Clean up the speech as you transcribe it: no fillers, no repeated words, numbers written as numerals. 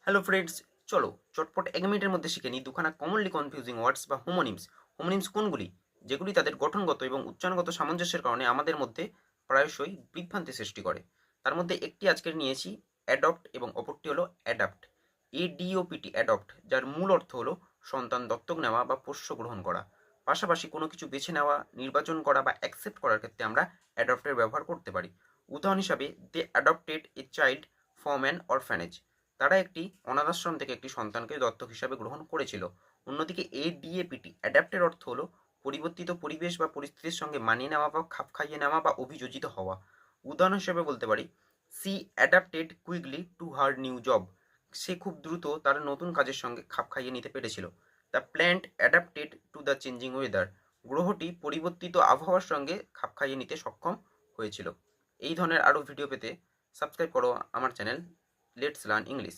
Hello friends, চলো চটপট 1 মিনিটের মধ্যে শিখে নিই দুখানা কমনলি কনফিউজিং ওয়ার্ডস বা হোমোনিমস। হোমোনিমস কোনগুলি? যেগুলি তাদের গঠনগত এবং উচ্চারণগত সামঞ্জস্যের কারণে আমাদের মধ্যে প্রায়শই বিভ্রান্তি সৃষ্টি করে। তার মধ্যে একটি আজকের নিয়েছি অ্যাডপ্ট এবং অপরটি হলো অ্যাডাপ্ট। এডিওপিটি অ্যাডপ্ট, যার মূল অর্থ হলো সন্তান দত্তক নেওয়া বা পোষ্য গ্রহণ করা। পাশাপাশি কোনো কিছু বেছে নেওয়া, নির্বাচন করা বা অ্যাকসেপ্ট করার ক্ষেত্রে আমরা অ্যাডপ্টের ব্যবহার করতে পারি। উদাহরণ হিসাবে, they adopted a child from an orphanage. তারা একটি অনাথাশ্রম থেকে একটি সন্তানকে দত্তক হিসাবে গ্রহণ করেছিল। অন্যদিকে এডিএপিটি অ্যাডাপ্টের অর্থ হলো পরিবর্তিত পরিবেশ বা পরিস্থিতির সঙ্গে মানিয়ে নেওয়া বা খাপ খাইয়ে নেওয়া বা অভিযোজিত হওয়া। উদাহরণ হিসেবে বলতে পারি, she adapted quickly to her new job. সে খুব দ্রুত তার নতুন কাজের সঙ্গে খাপ খাইয়ে নিতে পেরেছিল। The plant adapted to the changing weather. গ্রহটি পরিবর্তিত আবহাওয়ার সঙ্গে খাপ খাইয়ে নিতে সক্ষম হয়েছিল। এই ধরনের আরও ভিডিও পেতে সাবস্ক্রাইব করো আমার চ্যানেল লেটস লার্ন ইংলিশ।